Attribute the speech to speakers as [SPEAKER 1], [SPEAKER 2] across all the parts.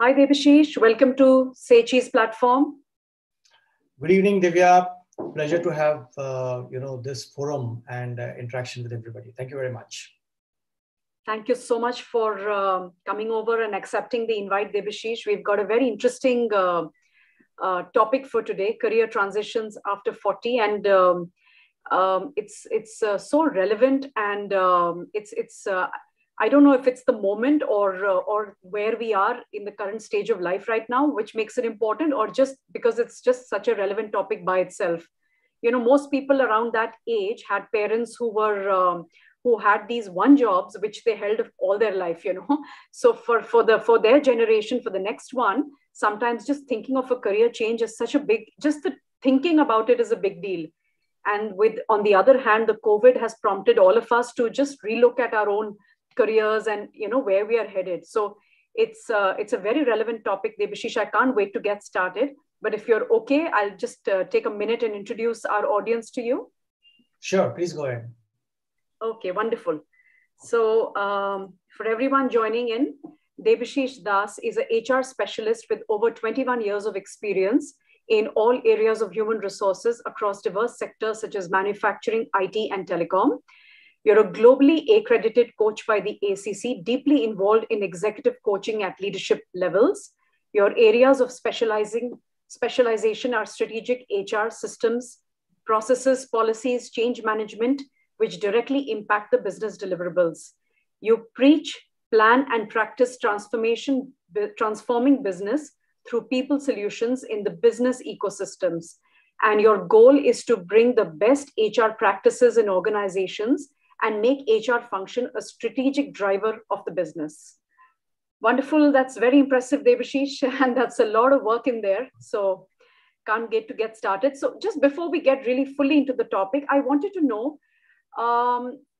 [SPEAKER 1] Hi, Debashish. Welcome to Say Cheese platform.
[SPEAKER 2] Good evening, Divya. Pleasure to have this forum and interaction with everybody. Thank you very much.
[SPEAKER 1] Thank you so much for coming over and accepting the invite, Debashish. We've got a very interesting topic for today: career transitions after 40, and it's so relevant, and it's. I don't know if it's the moment or where we are in the current stage of life right now, which makes it important, or just because it's just such a relevant topic by itself. You know, most people around that age had parents who had these one jobs which they held all their life. So for their generation, for the next one, sometimes just thinking of a career change is such a big, just the thinking about it is a big deal. And with, on the other hand, the COVID has prompted all of us to just relook at our own careers and where we are headed. So it's a very relevant topic, Debashish. I can't wait to get started. But if you're okay, I'll just take a minute and introduce our audience to you.
[SPEAKER 2] Sure, please go ahead.
[SPEAKER 1] Okay, wonderful. So for everyone joining in, Debashish Das is an HR specialist with over 21 years of experience in all areas of human resources across diverse sectors such as manufacturing, IT, and telecom. You're a globally accredited coach by the ACC, deeply involved in executive coaching at leadership levels. Your areas of specialization are strategic HR systems, processes, policies, change management, which directly impact the business deliverables. You preach, plan, and practice transforming business through people solutions in the business ecosystems. And your goal is to bring the best HR practices in organizations and make HR function a strategic driver of the business. Wonderful. That's very impressive, Debashish. And that's a lot of work in there. So can't wait to get started. So just before we get really fully into the topic, I wanted to know,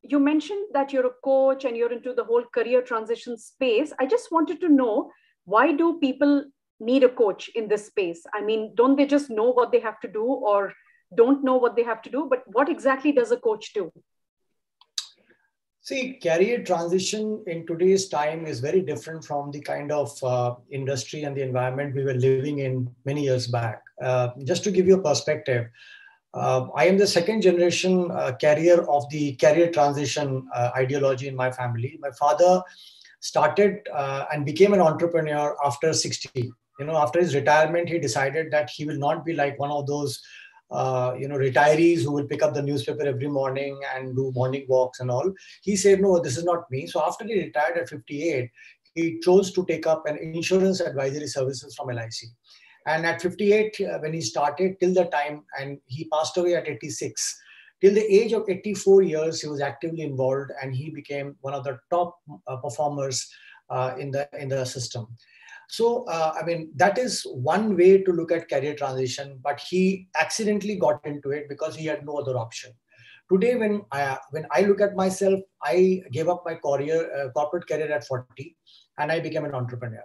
[SPEAKER 1] you mentioned that you're a coach and you're into the whole career transition space. I just wanted to know, why do people need a coach in this space? I mean, don't they just know what they have to do or don't know what they have to do? But what exactly does a coach do?
[SPEAKER 2] See, career transition in today's time is very different from the kind of industry and the environment we were living in many years back. Just to give you a perspective, I am the second generation carrier of the career transition ideology in my family. My father started and became an entrepreneur after 60. After his retirement, he decided that he will not be like one of those retirees who will pick up the newspaper every morning and do morning walks and all. He said, no, this is not me. So after he retired at 58, he chose to take up an insurance advisory services from LIC. And at 58, when he started, till the time, and he passed away at 86, till the age of 84 years, he was actively involved and he became one of the top performers in the system. So, that is one way to look at career transition, but he accidentally got into it because he had no other option. Today, when I look at myself, I gave up my corporate career at 40 and I became an entrepreneur.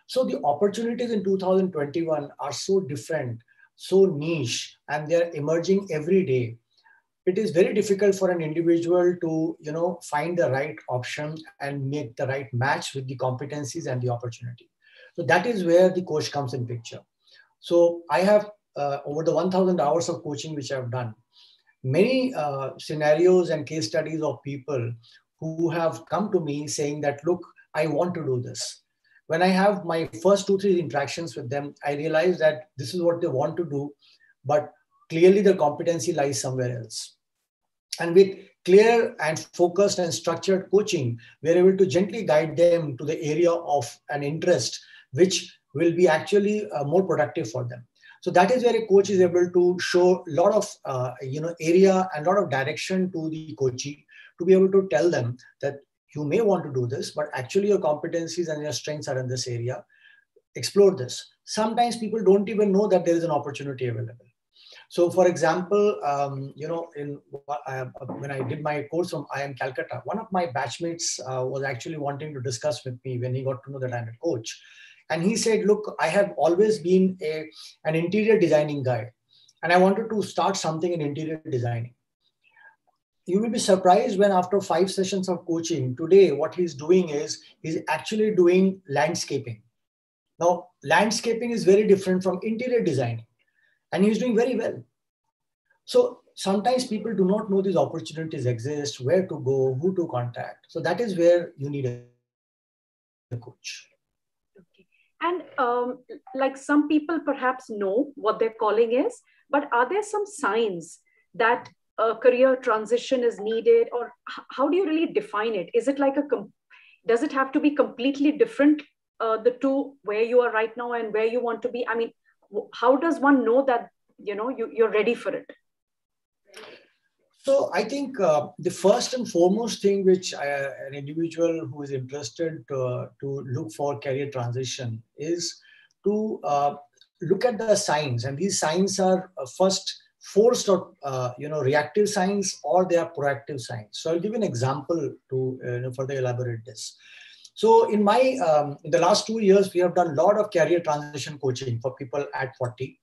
[SPEAKER 2] So the opportunities in 2021 are so different, so niche, and they're emerging every day. It is very difficult for an individual to, find the right option and make the right match with the competencies and the opportunity. So that is where the coach comes in picture. So I have over the 1,000 hours of coaching which I've done, many scenarios and case studies of people who have come to me saying that, look, I want to do this. When I have my first 2-3 interactions with them, I realize that this is what they want to do, but clearly the competency lies somewhere else. And with clear and focused and structured coaching, we're able to gently guide them to the area of an interest, which will be actually more productive for them. So that is where a coach is able to show a lot of area and a lot of direction to the coachee to be able to tell them that you may want to do this, but actually your competencies and your strengths are in this area. Explore this. Sometimes people don't even know that there is an opportunity available. So, for example, when I did my course from IIM Calcutta, one of my batchmates was actually wanting to discuss with me when he got to know that I'm a coach. And he said, look, I have always been an interior designing guy, and I wanted to start something in interior designing. You will be surprised when after 5 sessions of coaching, today what he's doing is he's actually doing landscaping. Now, landscaping is very different from interior designing, and he's doing very well. So sometimes people do not know these opportunities exist, where to go, who to contact. So that is where you need a coach.
[SPEAKER 1] Okay. And like some people perhaps know what their calling is, but are there some signs that a career transition is needed, or how do you really define it? Is it like does it have to be completely different, the two, where you are right now and where you want to be? I mean, how does one know that, you're ready for it?
[SPEAKER 2] So I think the first and foremost thing which an individual who is interested to look for career transition is to look at the signs, and these signs are first forced or reactive signs, or they are proactive signs. So I'll give an example to further elaborate this. So in in the last 2 years, we have done a lot of career transition coaching for people at 40.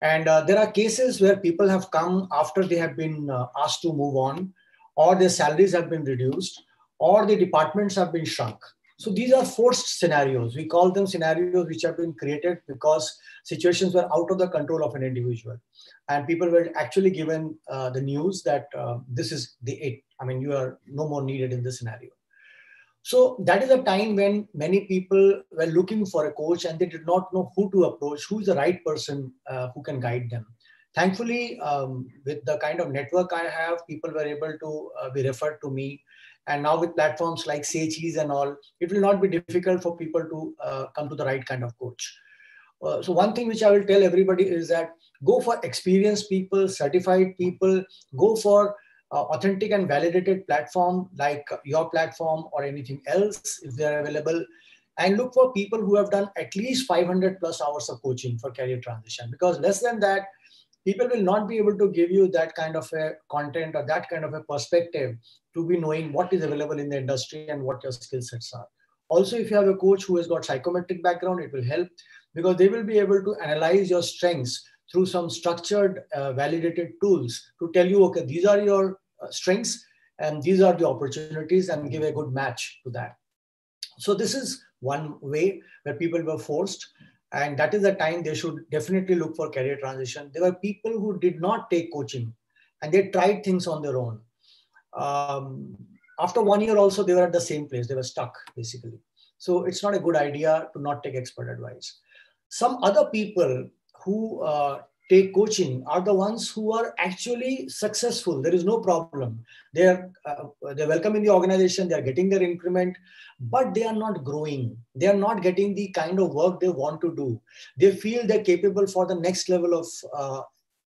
[SPEAKER 2] And there are cases where people have come after they have been asked to move on, or their salaries have been reduced, or the departments have been shrunk. So these are forced scenarios. We call them scenarios which have been created because situations were out of the control of an individual. And people were actually given the news that this is the it. I mean, you are no more needed in this scenario. So that is a time when many people were looking for a coach and they did not know who to approach, who is the right person who can guide them. Thankfully, with the kind of network I have, people were able to be referred to me. And now with platforms like Sage's and all, it will not be difficult for people to come to the right kind of coach. So one thing which I will tell everybody is that go for experienced people, certified people, go for authentic and validated platform like your platform or anything else if they are available, and look for people who have done at least 500 plus hours of coaching for career transition, because less than that, people will not be able to give you that kind of a content or that kind of a perspective to be knowing what is available in the industry and what your skill sets are. Also, if you have a coach who has got psychometric background, it will help because they will be able to analyze your strengths through some structured, validated tools to tell you, okay, these are your strengths and these are the opportunities, and give a good match to that. So this is one way where people were forced, and that is the time they should definitely look for career transition. There were people who did not take coaching and they tried things on their own. After 1 year also, they were at the same place. They were stuck basically. So it's not a good idea to not take expert advice. Some other people who take coaching are the ones who are actually successful. There is no problem. They're welcome in the organization. They are getting their increment, but they are not growing. They are not getting the kind of work they want to do. They feel they're capable for the next level of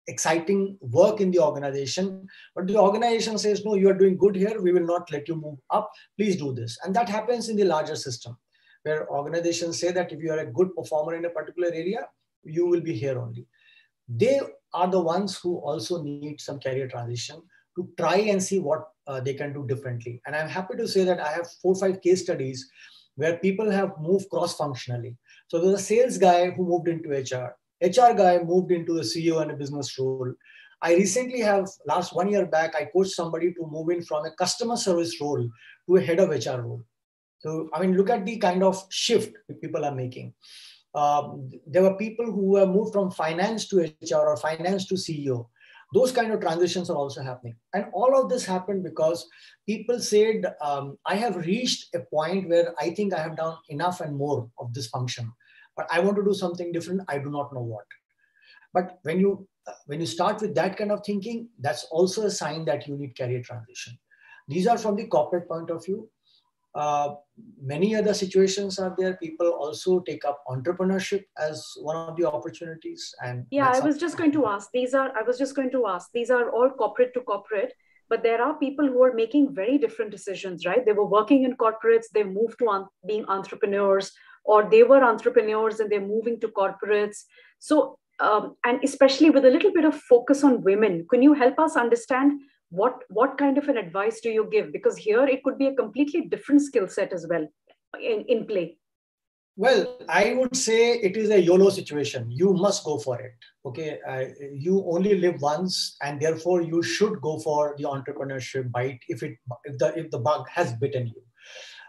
[SPEAKER 2] exciting work in the organization, but the organization says, no, you are doing good here. We will not let you move up. Please do this. And that happens in the larger system, where organizations say that if you are a good performer in a particular area, you will be here only. They are the ones who also need some career transition to try and see what they can do differently. And I'm happy to say that I have 4 or 5 case studies where people have moved cross-functionally. So there's a sales guy who moved into HR guy moved into a CEO and a business role. I recently have, last 1 year back, I coached somebody to move in from a customer service role to a head of HR role. So, I mean, look at the kind of shift that people are making. There were people who have moved from finance to HR or finance to CEO. Those kind of transitions are also happening. And all of this happened because people said, I have reached a point where I think I have done enough and more of this function, but I want to do something different. I do not know what. But when you start with that kind of thinking, that's also a sign that you need career transition. These are from the corporate point of view. Many other situations are there. People also take up entrepreneurship as one of the opportunities. And
[SPEAKER 1] yeah, I was just going to ask. These are all corporate to corporate, but there are people who are making very different decisions, right? They were working in corporates, they moved to being entrepreneurs, or they were entrepreneurs and they're moving to corporates. So, and especially with a little bit of focus on women, can you help us understand what kind of an advice do you give? Because here it could be a completely different skill set as well in play.
[SPEAKER 2] Well, I would say it is a YOLO situation. You must go for it. Okay, you only live once, and therefore you should go for the entrepreneurship bite if the bug has bitten you.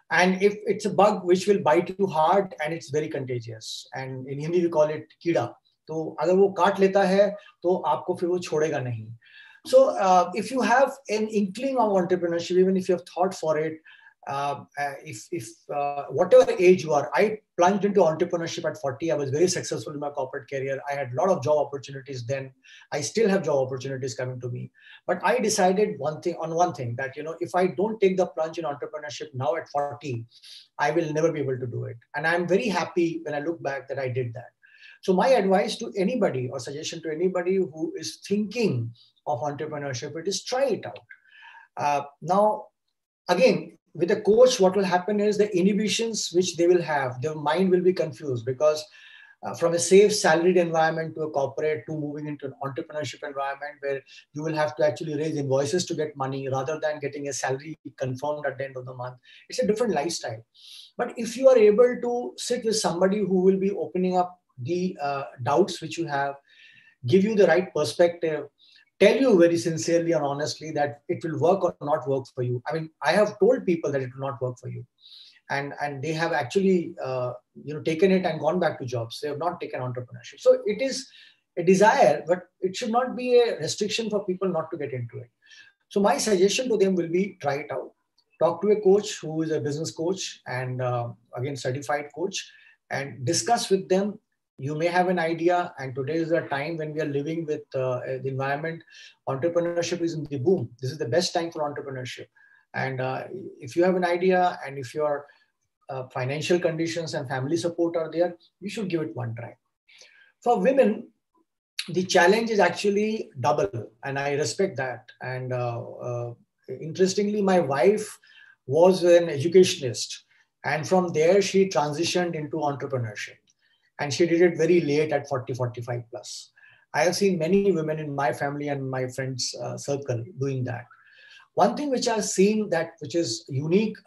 [SPEAKER 2] And if it's a bug which will bite you hard and it's very contagious, and in Hindi we call it कीड़ा, तो अगर वो काट लेता है तो आपको फिर वो छोड़ेगा नहीं. So if you have an inkling of entrepreneurship, even if you have thought for it, if whatever age you are, I plunged into entrepreneurship at 40. I was very successful in my corporate career. I had a lot of job opportunities then. I still have job opportunities coming to me. But I decided one thing that, if I don't take the plunge in entrepreneurship now at 40, I will never be able to do it. And I'm very happy when I look back that I did that. So my advice to anybody or suggestion to anybody who is thinking of entrepreneurship, it is try it out. Now, again, with a coach, what will happen is the inhibitions which they will have, their mind will be confused because from a safe salaried environment to a corporate to moving into an entrepreneurship environment where you will have to actually raise invoices to get money rather than getting a salary confirmed at the end of the month. It's a different lifestyle. But if you are able to sit with somebody who will be opening up the doubts which you have, give you the right perspective, tell you very sincerely and honestly that it will work or not work for you. I mean, I have told people that it will not work for you. And they have actually taken it and gone back to jobs. They have not taken entrepreneurship. So it is a desire, but it should not be a restriction for people not to get into it. So my suggestion to them will be try it out. Talk to a coach who is a business coach and again, certified coach, and discuss with them. You may have an idea, and today is the time when we are living with the environment. Entrepreneurship is in the boom. This is the best time for entrepreneurship. And if you have an idea and if your financial conditions and family support are there, you should give it one try. For women, the challenge is actually double, and I respect that. And interestingly, my wife was an educationist, and from there she transitioned into entrepreneurship. And she did it very late at 40, 45 plus. I have seen many women in my family and my friends' circle doing that. One thing which I've seen that which is unique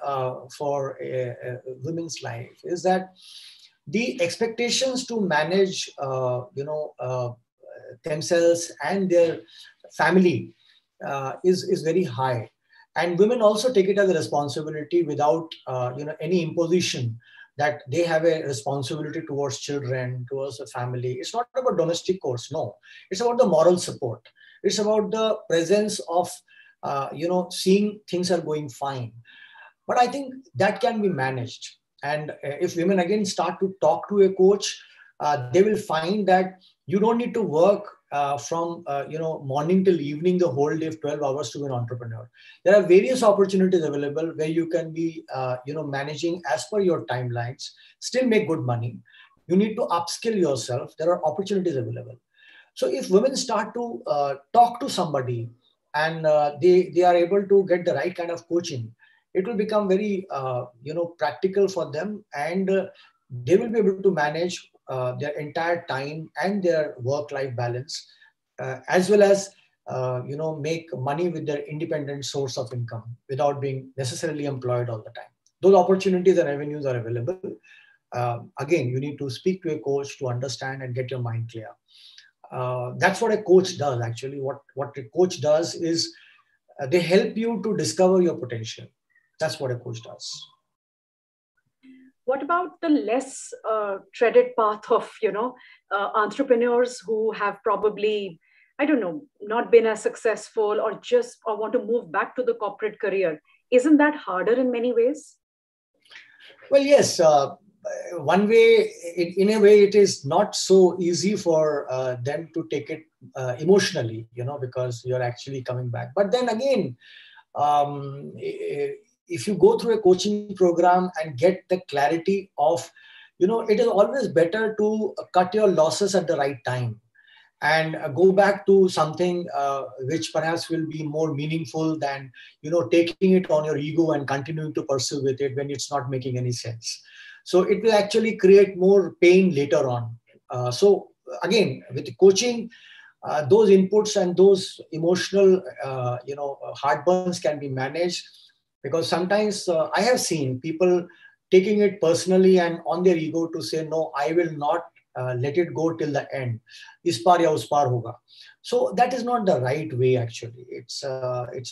[SPEAKER 2] for a women's life is that the expectations to manage, themselves and their family is very high. And women also take it as a responsibility without, any imposition that they have a responsibility towards children, towards the family. It's not about domestic chores, no. It's about the moral support. It's about the presence of, seeing things are going fine. But I think that can be managed. And if women again start to talk to a coach, they will find that you don't need to work from morning till evening the whole day of 12 hours to be an entrepreneur. There are various opportunities available where you can be managing as per your timelines, still make good money. You need to upskill yourself. There are opportunities available. So if women start to talk to somebody and they are able to get the right kind of coaching, it will become very practical for them, and they will be able to manage their entire time and their work-life balance, as well as make money with their independent source of income without being necessarily employed all the time. Those opportunities and avenues are available. Again, you need to speak to a coach to understand and get your mind clear. That's what a coach does. Actually, what a coach does is they help you to discover your potential. That's what a coach does.
[SPEAKER 1] What about the less treaded path of, entrepreneurs who have probably, I don't know, not been as successful or want to move back to the corporate career? Isn't that harder in many ways?
[SPEAKER 2] Well, yes. One way, in a way, it is not so easy for them to take it emotionally, because you're actually coming back. But then again, if you go through a coaching program and get the clarity of, it is always better to cut your losses at the right time and go back to something which perhaps will be more meaningful than, taking it on your ego and continuing to pursue with it when it's not making any sense. So it will actually create more pain later on. So again, with the coaching, those inputs and those emotional, heartburns can be managed. Because sometimes I have seen people taking it personally and on their ego to say, no, I will not let it go till the end. Is par ya us par hoga. So that is not the right way actually. It's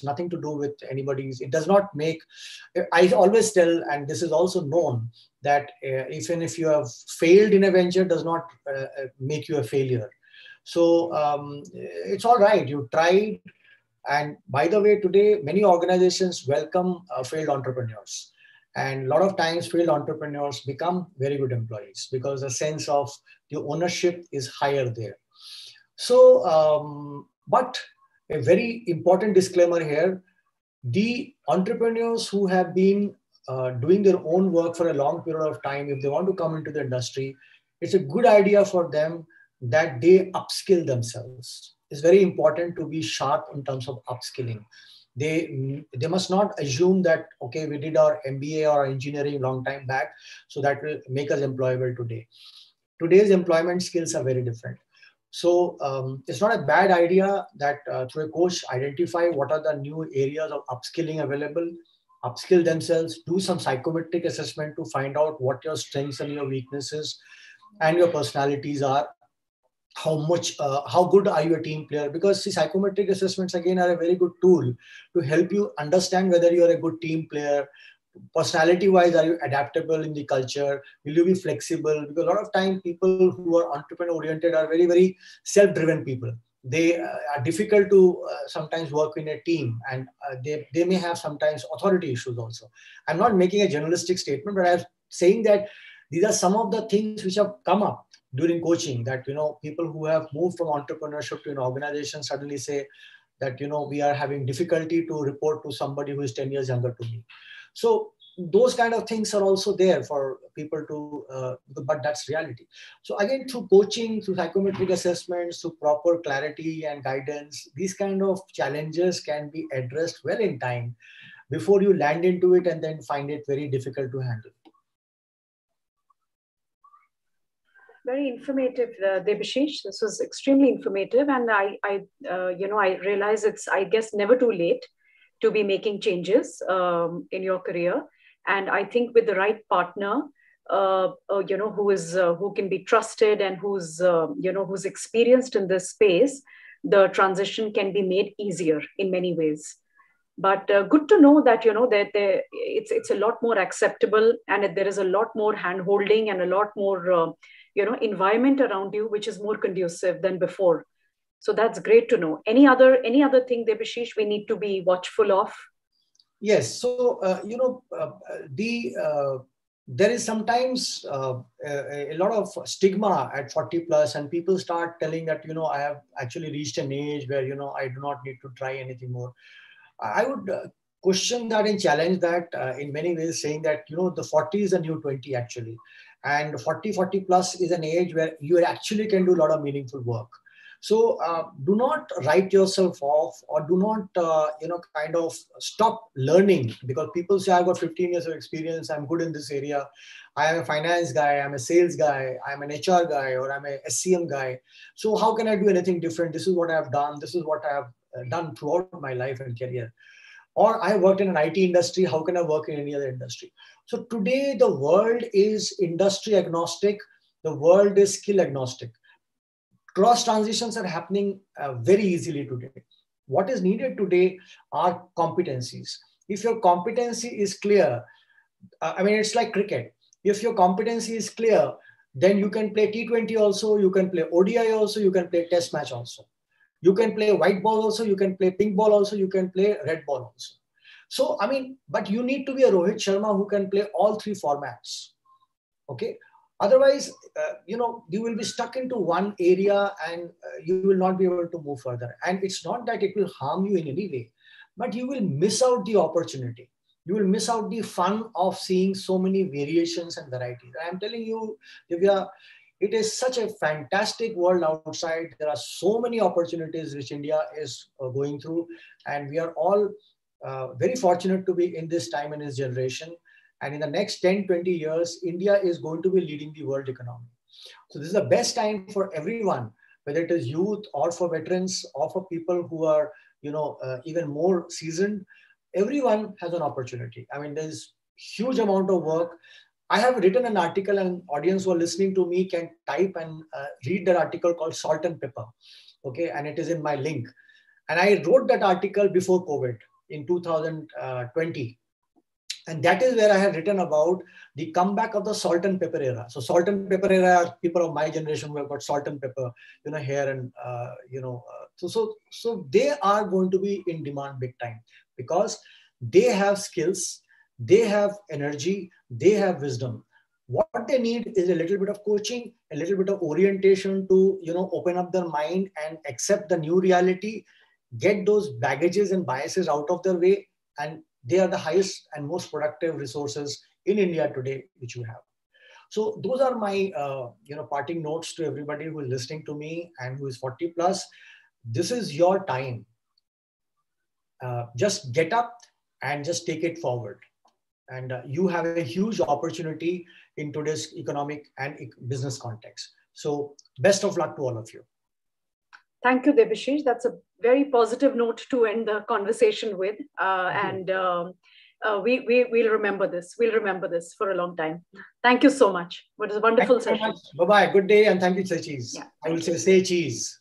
[SPEAKER 2] nothing to do with anybody's. It does not make. I always tell, and this is also known, that even if you have failed in a venture, does not make you a failure. So it's all right. You tried. And by the way, today, many organizations welcome failed entrepreneurs. And a lot of times, failed entrepreneurs become very good employees because the sense of the ownership is higher there. So, but a very important disclaimer here, the entrepreneurs who have been doing their own work for a long period of time, if they want to come into the industry, it's a good idea for them that they upskill themselves. It's very important to be sharp in terms of upskilling. They must not assume that, okay, we did our MBA or engineering long time back, so that will make us employable today. Today's employment skills are very different. So it's not a bad idea that through a coach, identify what are the new areas of upskilling available, upskill themselves, do some psychometric assessment to find out what your strengths and your weaknesses and your personalities are. How good are you a team player? Because see, psychometric assessments again are a very good tool to help you understand whether you're a good team player. Personality wise, are you adaptable in the culture? Will you be flexible? Because a lot of time people who are entrepreneur oriented are very, very self-driven people. They are difficult to sometimes work in a team, and they may have sometimes authority issues also. I'm not making a generalistic statement, but I'm saying that these are some of the things which have come up during coaching, that people who have moved from entrepreneurship to an organization suddenly say that we are having difficulty to report to somebody who is 10 years younger to me. So those kind of things are also there for people to, but that's reality. So again, through coaching, through psychometric assessments, through proper clarity and guidance, these kind of challenges can be addressed well in time before you land into it and then find it very difficult to handle.
[SPEAKER 1] Very informative, Debashish. This was extremely informative, and I realize it's, I guess, never too late to be making changes in your career. And I think with the right partner, who can be trusted and who's experienced in this space, the transition can be made easier in many ways. But good to know that that it's a lot more acceptable, and there is a lot more hand holding and a lot more environment around you which is more conducive than before. So that's great to know. Any other thing, Debashish, we need to be watchful of?
[SPEAKER 2] Yes. So there is sometimes a lot of stigma at 40 plus, and people start telling that I have actually reached an age where I do not need to try anything more. I would question that and challenge that in many ways, saying that the 40 is a new 20 actually, and 40 plus is an age where you actually can do a lot of meaningful work. So do not write yourself off, or do not kind of stop learning, because people say, I've got 15 years of experience, I'm good in this area, I am a finance guy, I'm a sales guy, I'm an HR guy, or I'm a SCM guy. So how can I do anything different? This is what I've done. This is what I have done throughout my life and career. Or I worked in an IT industry, how can I work in any other industry? So today the world is industry agnostic. The world is skill agnostic. Cross transitions are happening very easily today. What is needed today are competencies. If your competency is clear, it's like cricket. If your competency is clear, then you can play T20 also, you can play ODI also, you can play test match also. You can play white ball also, you can play pink ball also, you can play red ball also. So, but you need to be a Rohit Sharma who can play all three formats. Okay. Otherwise, you will be stuck into one area, and you will not be able to move further. And it's not that it will harm you in any way, but you will miss out the opportunity. You will miss out the fun of seeing so many variations and varieties. I'm telling you, Divya, it is such a fantastic world outside. There are so many opportunities which India is going through, and we are all very fortunate to be in this time, in this generation. And in the next 10, 20 years, India is going to be leading the world economy. So this is the best time for everyone, whether it is youth or for veterans or for people who are, even more seasoned. Everyone has an opportunity. There's huge amount of work. I have written an article, and audience who are listening to me can type and read that article called Salt and Pepper. Okay, and it is in my link. And I wrote that article before COVID in 2020. And that is where I had written about the comeback of the salt and pepper era. So salt and pepper era, people of my generation who have got salt and pepper, here and, so they are going to be in demand big time because they have skills, they have energy, they have wisdom. What they need is a little bit of coaching, a little bit of orientation to, open up their mind and accept the new reality, get those baggages and biases out of their way, and they are the highest and most productive resources in India today, which you have. So those are my, parting notes to everybody who is listening to me and who is 40 plus. This is your time. Just get up and just take it forward. And you have a huge opportunity in today's economic and business context. So best of luck to all of you.
[SPEAKER 1] Thank you, Debashish. That's a very positive note to end the conversation with. We'll remember this. We'll remember this for a long time. Thank you so much. It was a wonderful session.
[SPEAKER 2] Bye-bye. Good day. And thank you, Say Cheese.
[SPEAKER 1] Yeah,
[SPEAKER 2] I will say cheese.